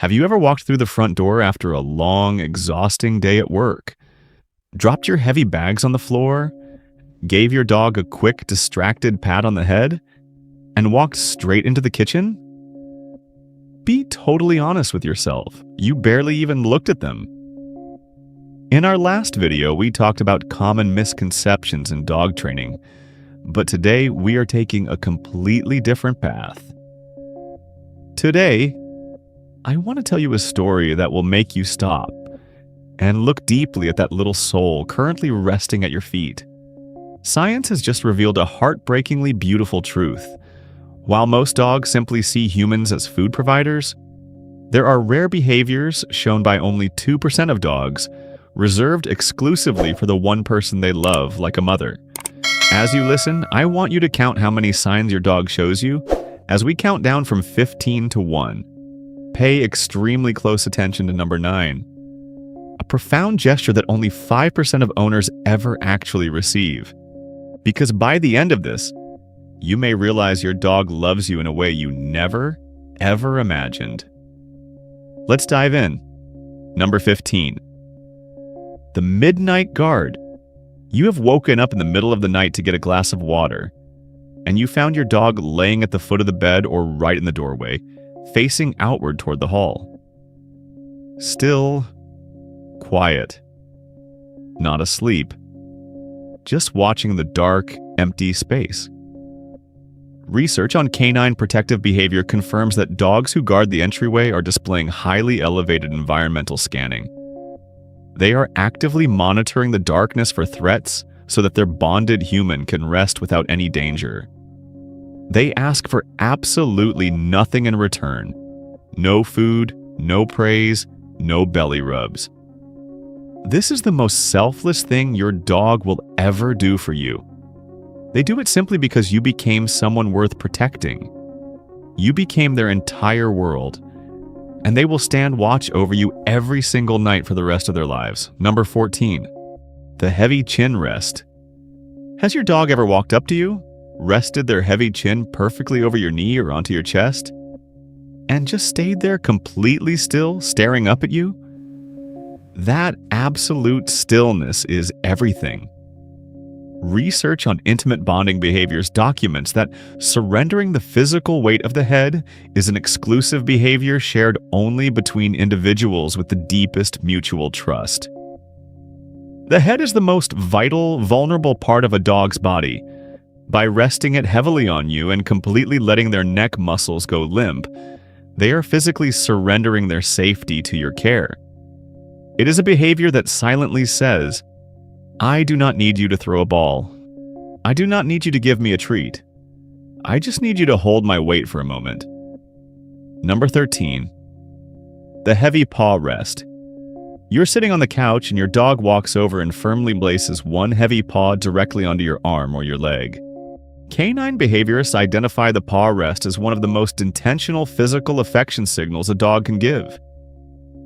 Have you ever walked through the front door after a long, exhausting day at work? Dropped your heavy bags on the floor? Gave your dog a quick, distracted pat on the head? And walked straight into the kitchen? Be totally honest with yourself. You barely even looked at them. In our last video, we talked about common misconceptions in dog training, but today we are taking a completely different path. Today, I want to tell you a story that will make you stop and look deeply at that little soul currently resting at your feet. Science has just revealed a heartbreakingly beautiful truth. While most dogs simply see humans as food providers, there are rare behaviors shown by only 2% of dogs, reserved exclusively for the one person they love, like a mother. As you listen, I want you to count how many signs your dog shows you as we count down from 15 to 1. Pay extremely close attention to number 9. A profound gesture that only 5% of owners ever actually receive. Because by the end of this, you may realize your dog loves you in a way you never, ever imagined. Let's dive in. Number 15. The midnight guard. You have woken up in the middle of the night to get a glass of water, and you found your dog laying at the foot of the bed or right in the doorway, facing outward toward the hall. Still, quiet. Not asleep. Just watching the dark, empty space. Research on canine protective behavior confirms that dogs who guard the entryway are displaying highly elevated environmental scanning. They are actively monitoring the darkness for threats so that their bonded human can rest without any danger. They ask for absolutely nothing in return. No food, no praise, no belly rubs. This is the most selfless thing your dog will ever do for you. They do it simply because you became someone worth protecting. You became their entire world, and they will stand watch over you every single night for the rest of their lives. Number 14. The heavy chin rest. Has your dog ever walked up to you, rested their heavy chin perfectly over your knee or onto your chest, and just stayed there completely still, staring up at you? That absolute stillness is everything. Research on intimate bonding behaviors documents that surrendering the physical weight of the head is an exclusive behavior shared only between individuals with the deepest mutual trust. The head is the most vital, vulnerable part of a dog's body. By resting it heavily on you and completely letting their neck muscles go limp, they are physically surrendering their safety to your care. It is a behavior that silently says, I do not need you to throw a ball. I do not need you to give me a treat. I just need you to hold my weight for a moment. Number 13. The Heavy Paw Rest. You're sitting on the couch and your dog walks over and firmly places one heavy paw directly onto your arm or your leg. Canine behaviorists identify the paw rest as one of the most intentional physical affection signals a dog can give.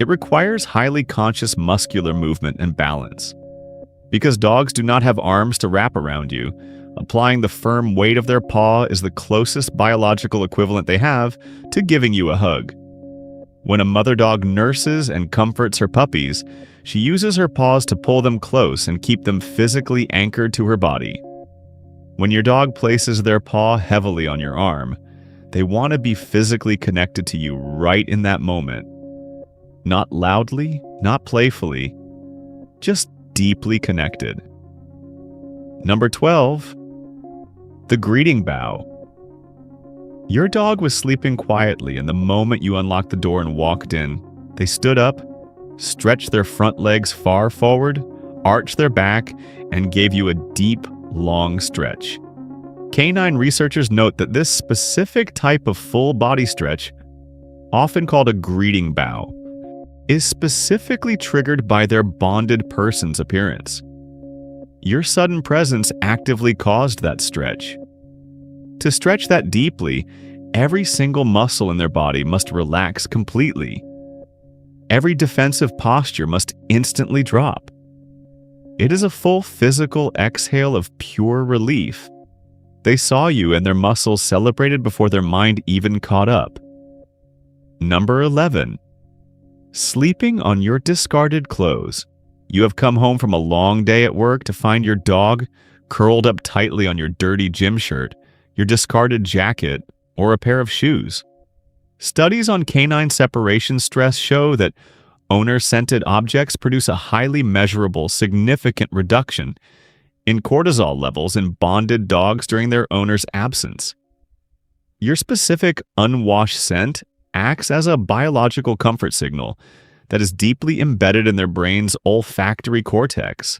It requires highly conscious muscular movement and balance. Because dogs do not have arms to wrap around you, applying the firm weight of their paw is the closest biological equivalent they have to giving you a hug. When a mother dog nurses and comforts her puppies, she uses her paws to pull them close and keep them physically anchored to her body. When your dog places their paw heavily on your arm, they want to be physically connected to you right in that moment. Not loudly, not playfully, just deeply connected. Number 12. The greeting bow. Your dog was sleeping quietly, and the moment you unlocked the door and walked in, they stood up, stretched their front legs far forward, arched their back, and gave you a deep, long stretch. Canine researchers note that this specific type of full body stretch, often called a greeting bow, is specifically triggered by their bonded person's appearance. Your sudden presence actively caused that stretch. To stretch that deeply, every single muscle in their body must relax completely. Every defensive posture must instantly drop. It is a full physical exhale of pure relief. They saw you and their muscles celebrated before their mind even caught up. Number 11. Sleeping on your discarded clothes. You have come home from a long day at work to find your dog curled up tightly on your dirty gym shirt, your discarded jacket, or a pair of shoes. Studies on canine separation stress show that owner-scented objects produce a highly measurable, significant reduction in cortisol levels in bonded dogs during their owner's absence. Your specific unwashed scent acts as a biological comfort signal that is deeply embedded in their brain's olfactory cortex.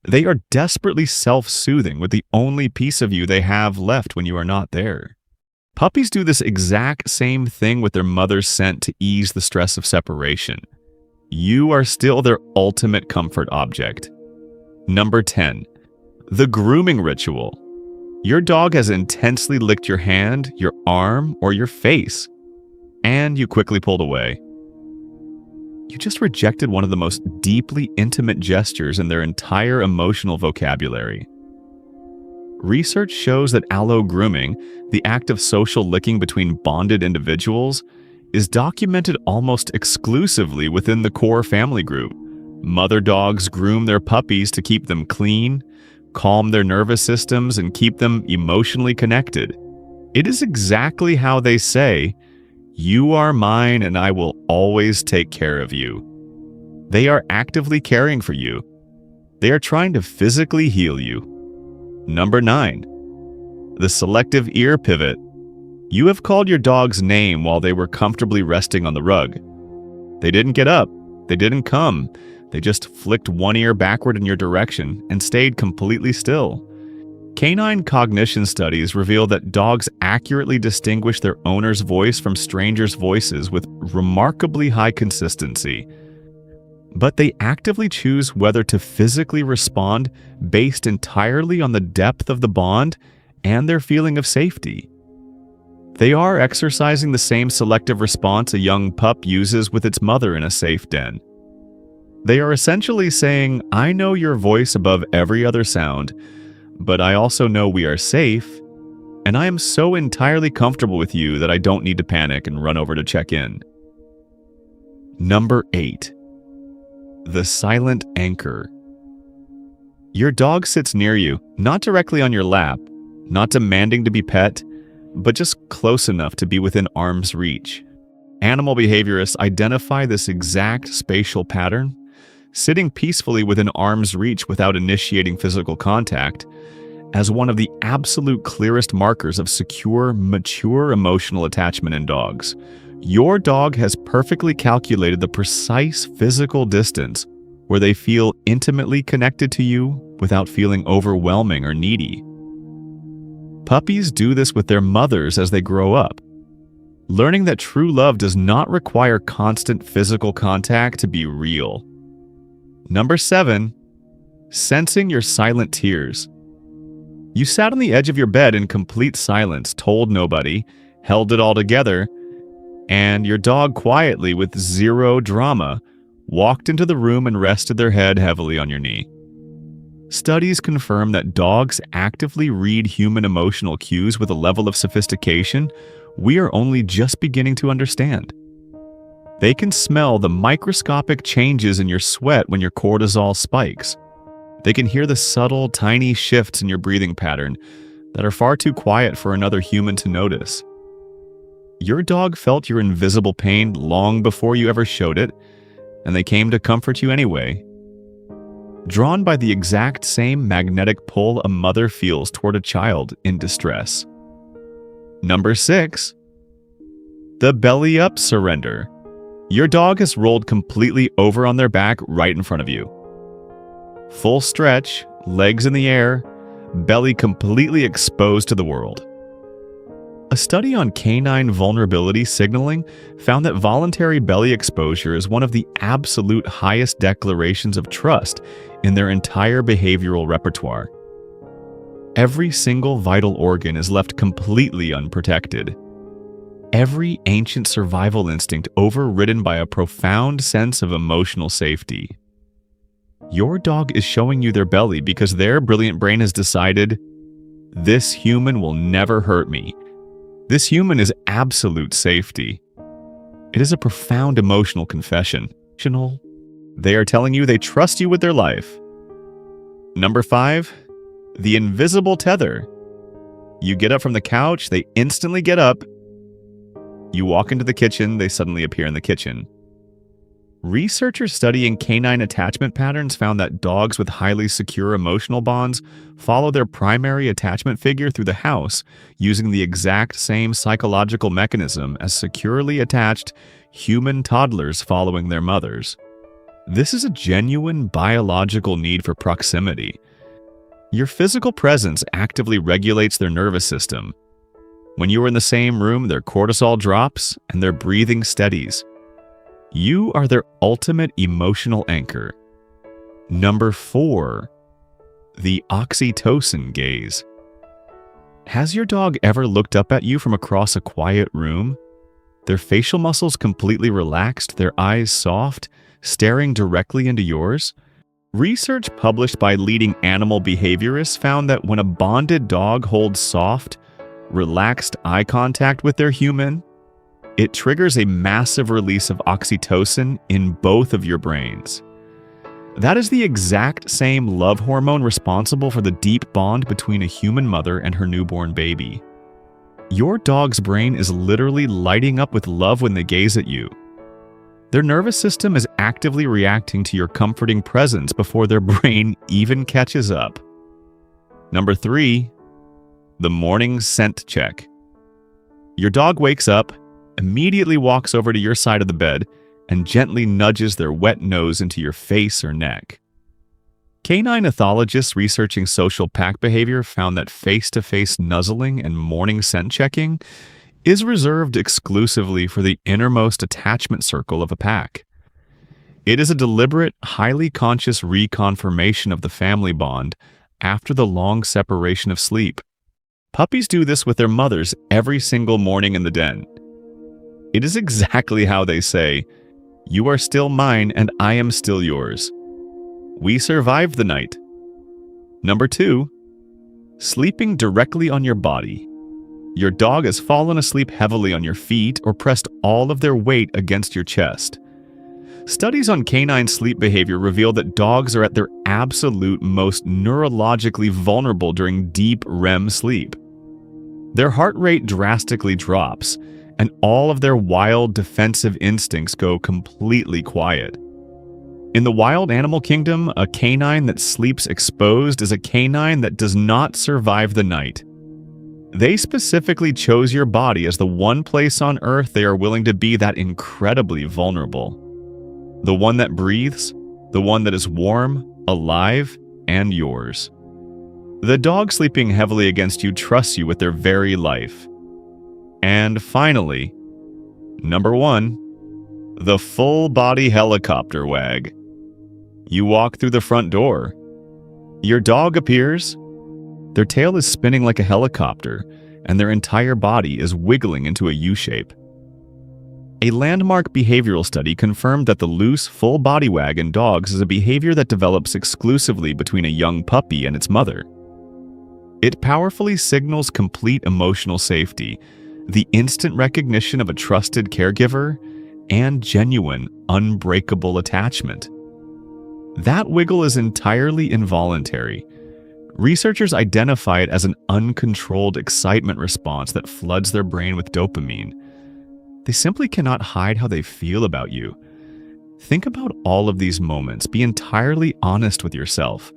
They are desperately self-soothing with the only piece of you they have left when you are not there. Puppies do this exact same thing with their mother's scent to ease the stress of separation. You are still their ultimate comfort object. Number 10. The grooming ritual. Your dog has intensely licked your hand, your arm, or your face, and you quickly pulled away. You just rejected one of the most deeply intimate gestures in their entire emotional vocabulary. Research shows that allo grooming, the act of social licking between bonded individuals, is documented almost exclusively within the core family group. Mother dogs groom their puppies to keep them clean, calm their nervous systems, and keep them emotionally connected. It is exactly how they say, "You are mine and I will always take care of you." They are actively caring for you. They are trying to physically heal you. Number 9. The Selective Ear Pivot. You have called your dog's name while they were comfortably resting on the rug. They didn't get up. They didn't come. They just flicked one ear backward in your direction and stayed completely still. Canine cognition studies reveal that dogs accurately distinguish their owner's voice from strangers' voices with remarkably high consistency. But they actively choose whether to physically respond based entirely on the depth of the bond and their feeling of safety. They are exercising the same selective response a young pup uses with its mother in a safe den. They are essentially saying, "I know your voice above every other sound, but I also know we are safe, and I am so entirely comfortable with you that I don't need to panic and run over to check in." Number 8. The silent anchor. Your dog sits near you, not directly on your lap, not demanding to be pet, but just close enough to be within arm's reach. Animal behaviorists identify this exact spatial pattern, sitting peacefully within arm's reach without initiating physical contact, as one of the absolute clearest markers of secure, mature emotional attachment in dogs. Your dog has perfectly calculated the precise physical distance where they feel intimately connected to you without feeling overwhelming or needy. Puppies do this with their mothers as they grow up, learning that true love does not require constant physical contact to be real. Number 7. Sensing your silent tears. You sat on the edge of your bed in complete silence, told nobody, held it all together, and your dog quietly, with zero drama, walked into the room and rested their head heavily on your knee. Studies confirm that dogs actively read human emotional cues with a level of sophistication we are only just beginning to understand. They can smell the microscopic changes in your sweat when your cortisol spikes. They can hear the subtle, tiny shifts in your breathing pattern that are far too quiet for another human to notice. Your dog felt your invisible pain long before you ever showed it, and they came to comfort you anyway. Drawn by the exact same magnetic pull a mother feels toward a child in distress. Number 6. The belly up surrender. Your dog has rolled completely over on their back right in front of you. Full stretch, legs in the air, belly completely exposed to the world. A study on canine vulnerability signaling found that voluntary belly exposure is one of the absolute highest declarations of trust in their entire behavioral repertoire. Every single vital organ is left completely unprotected. Every ancient survival instinct overridden by a profound sense of emotional safety. Your dog is showing you their belly because their brilliant brain has decided, "This human will never hurt me. This human is absolute safety." It is a profound emotional confession. They are telling you they trust you with their life. Number 5, the invisible tether. You get up from the couch, they instantly get up. You walk into the kitchen, they suddenly appear in the kitchen. Researchers studying canine attachment patterns found that dogs with highly secure emotional bonds follow their primary attachment figure through the house using the exact same psychological mechanism as securely attached human toddlers following their mothers. This is a genuine biological need for proximity. Your physical presence actively regulates their nervous system. When you are in the same room, their cortisol drops and their breathing steadies. You are their ultimate emotional anchor. Number 4, the Oxytocin Gaze. Has your dog ever looked up at you from across a quiet room? Their facial muscles completely relaxed, their eyes soft, staring directly into yours? Research published by leading animal behaviorists found that when a bonded dog holds soft, relaxed eye contact with their human, it triggers a massive release of oxytocin in both of your brains. That is the exact same love hormone responsible for the deep bond between a human mother and her newborn baby. Your dog's brain is literally lighting up with love when they gaze at you. Their nervous system is actively reacting to your comforting presence before their brain even catches up. Number 3, the morning scent check. Your dog wakes up, immediately walks over to your side of the bed, and gently nudges their wet nose into your face or neck. Canine ethologists researching social pack behavior found that face-to-face nuzzling and morning scent checking is reserved exclusively for the innermost attachment circle of a pack. It is a deliberate, highly conscious reconfirmation of the family bond after the long separation of sleep. Puppies do this with their mothers every single morning in the den. It is exactly how they say, "You are still mine and I am still yours. We survived the night." Number 2, sleeping directly on your body. Your dog has fallen asleep heavily on your feet or pressed all of their weight against your chest. Studies on canine sleep behavior reveal that dogs are at their absolute most neurologically vulnerable during deep REM sleep. Their heart rate drastically drops, and all of their wild defensive instincts go completely quiet. In the wild animal kingdom, a canine that sleeps exposed is a canine that does not survive the night. They specifically chose your body as the one place on earth they are willing to be that incredibly vulnerable. The one that breathes, the one that is warm, alive, and yours. The dog sleeping heavily against you trusts you with their very life. And finally, number 1, the full-body helicopter wag. You walk through the front door. Your dog appears. Their tail is spinning like a helicopter, and their entire body is wiggling into a U-shape. A landmark behavioral study confirmed that the loose, full-body wag in dogs is a behavior that develops exclusively between a young puppy and its mother. It powerfully signals complete emotional safety, the instant recognition of a trusted caregiver, and genuine, unbreakable attachment. That wiggle is entirely involuntary. Researchers identify it as an uncontrolled excitement response that floods their brain with dopamine. They simply cannot hide how they feel about you. Think about all of these moments. Be entirely honest with yourself.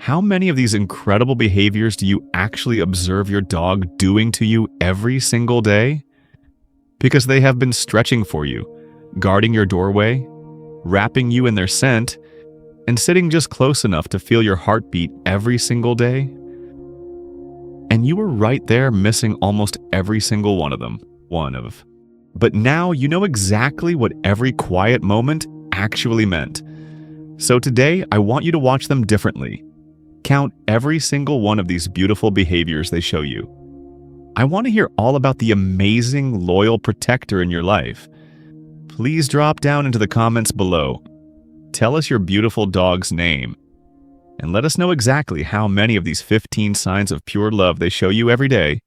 How many of these incredible behaviors do you actually observe your dog doing to you every single day? Because they have been stretching for you, guarding your doorway, wrapping you in their scent, and sitting just close enough to feel your heartbeat every single day? And you were right there missing almost every single one of them. But now you know exactly what every quiet moment actually meant. So today, I want you to watch them differently. Count every single one of these beautiful behaviors they show you. I want to hear all about the amazing, loyal protector in your life. Please drop down into the comments below. Tell us your beautiful dog's name. And let us know exactly how many of these 15 signs of pure love they show you every day